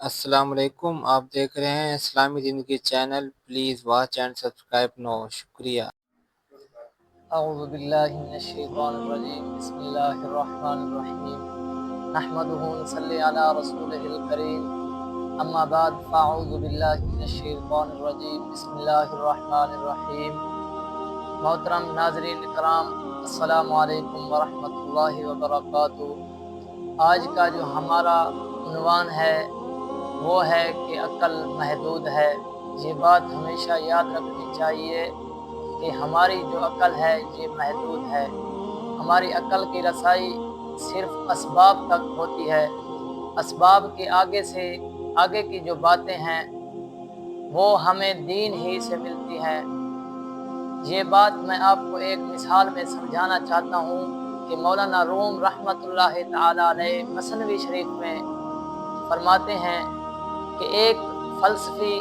السلام علیکم، آپ دیکھ رہے ہیں Islami Zindagi channel. Please watch and subscribe now. شکریہ۔ اعوذ باللہ من الشیطان الرجیم، بسم اللہ الرحمن الرحیم، نحمدہ ونصلی علی رسولہ الکریم، اما بعد فاعوذ باللہ من الشیطان الرجیم، بسم اللہ الرحمن الرحیم۔ محترم ناظرین کرام، السلام علیکم ورحمۃ اللہ وبرکاتہ۔ آج کا جو ہمارا عنوان ہے وہ ہے کہ عقل محدود ہے۔ یہ بات ہمیشہ یاد رکھنی چاہیے کہ ہماری جو عقل ہے یہ محدود ہے۔ ہماری عقل کی رسائی صرف اسباب تک ہوتی ہے۔ اسباب کے آگے کی جو باتیں ہیں وہ ہمیں دین ہی سے ملتی ہیں۔ یہ بات میں آپ کو ایک مثال میں سمجھانا چاہتا ہوں کہ مولانا روم رحمۃ اللہ تعالی علیہ مثنوی شریف میں فرماتے ہیں کہ ایک فلسفی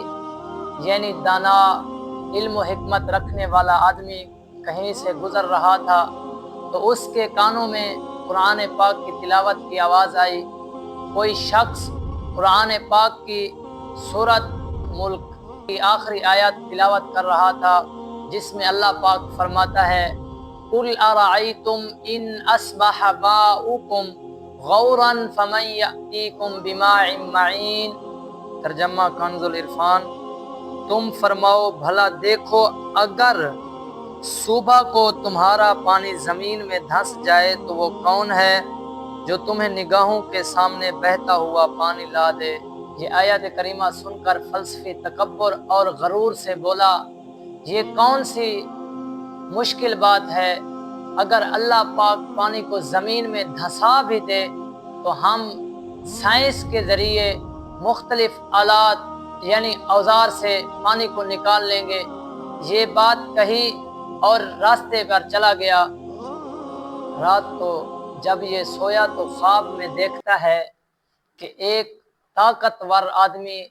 یعنی دانا، علم و حکمت رکھنے والا آدمی کہیں سے گزر رہا تھا تو اس کے کانوں میں قرآن پاک کی تلاوت کی آواز آئی۔ کوئی شخص قرآن پاک کی سورۃ ملک کی آخری آیت تلاوت کر رہا تھا، جس میں اللہ پاک فرماتا ہے قُلْ أَرَأَيْتُمْ إِنْ أَصْبَحَ مَاؤُكُمْ غَوْرًا فَمَنْ يَأْتِيكُمْ بِمَاءٍ مَّعِينٍ۔ ترجمہ کنز العرفان۔ تم فرماؤ بھلا دیکھو، اگر صبح کو تمہارا پانی زمین میں دھنس جائے تو وہ کون ہے جو تمہیں نگاہوں کے سامنے بہتا ہوا پانی لا دے۔ یہ آیت کریمہ سن کر فلسفی تکبر اور غرور سے بولا، یہ کون سی مشکل بات ہے؟ اگر اللہ پاک پانی کو زمین میں دھسا بھی دے تو ہم سائنس کے ذریعے مختلف آلات یعنی اوزار سے پانی کو نکال لیں گے۔ یہ بات کہی اور راستے پر چلا گیا۔ رات کو جب یہ سویا تو خواب میں دیکھتا ہے کہ ایک طاقتور آدمی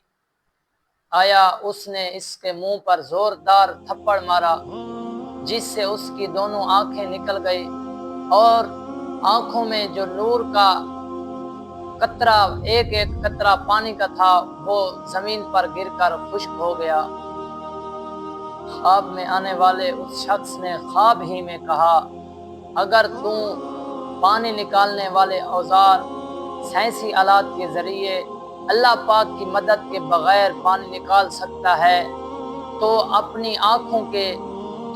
آیا، اس نے اس کے منہ پر زوردار تھپڑ مارا جس سے اس کی دونوں آنکھیں نکل گئی اور آنکھوں میں جو نور کا قطرہ ایک قطرہ پانی کا تھا وہ زمین پر گر کر خشک ہو گیا۔ خواب میں آنے والے اس شخص نے خواب ہی میں کہا، اگر تم پانی نکالنے والے اوزار سائنسی آلات کے ذریعے اللہ پاک کی مدد کے بغیر پانی نکال سکتا ہے تو اپنی آنکھوں کے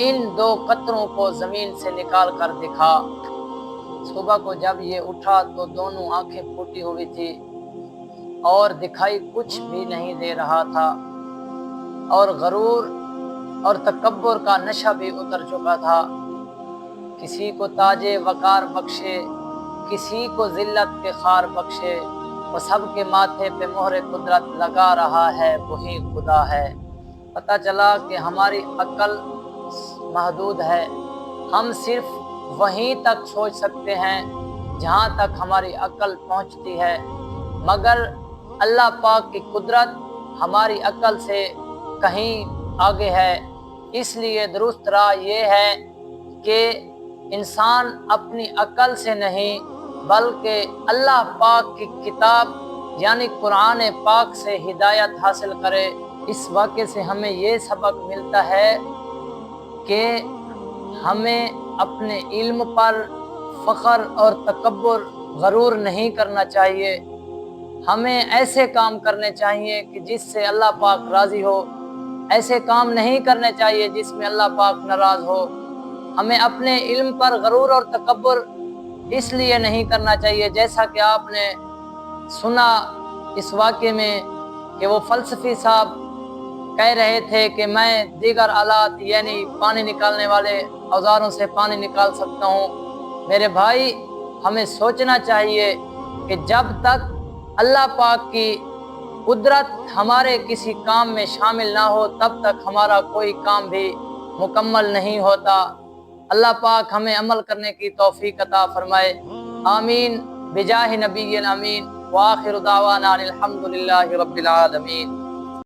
ان 2 قطروں کو زمین سے نکال کر دکھا۔ صبح کو جب یہ اٹھا تو دونوں آنکھیں پھوٹی ہوئی تھی اور دکھائی کچھ بھی نہیں دے رہا تھا، اور غرور اور تکبر کا نشہ بھی اتر چکا تھا۔ کسی کو تاج وقار بخشے، کسی کو ذلت کے خار بخشے، وہ سب کے ماتھے پہ مہر قدرت لگا رہا ہے، وہی خدا ہے۔ پتہ چلا کہ ہماری عقل محدود ہے۔ ہم صرف وہیں تک سوچ سکتے ہیں جہاں تک ہماری عقل پہنچتی ہے، مگر اللہ پاک کی قدرت ہماری عقل سے کہیں آگے ہے۔ اس لیے درست راہ یہ ہے کہ انسان اپنی عقل سے نہیں بلکہ اللہ پاک کی کتاب یعنی قرآن پاک سے ہدایت حاصل کرے۔ اس واقعے سے ہمیں یہ سبق ملتا ہے کہ ہمیں اپنے علم پر فخر اور تکبر غرور نہیں کرنا چاہیے۔ ہمیں ایسے کام کرنے چاہیے کہ جس سے اللہ پاک راضی ہو، ایسے کام نہیں کرنے چاہیے جس میں اللہ پاک ناراض ہو۔ ہمیں اپنے علم پر غرور اور تکبر اس لیے نہیں کرنا چاہیے، جیسا کہ آپ نے سنا اس واقعے میں کہ وہ فلسفی صاحب کہہ رہے تھے کہ میں دیگر آلات یعنی پانی نکالنے والے اوزاروں سے پانی نکال سکتا ہوں۔ میرے بھائی، ہمیں سوچنا چاہیے کہ جب تک اللہ پاک کی قدرت ہمارے کسی کام میں شامل نہ ہو تب تک ہمارا کوئی کام بھی مکمل نہیں ہوتا۔ اللہ پاک ہمیں عمل کرنے کی توفیق عطا فرمائے، آمین بجاہ نبی الامین، وآخر دعوانا الحمد للہ رب العالمین۔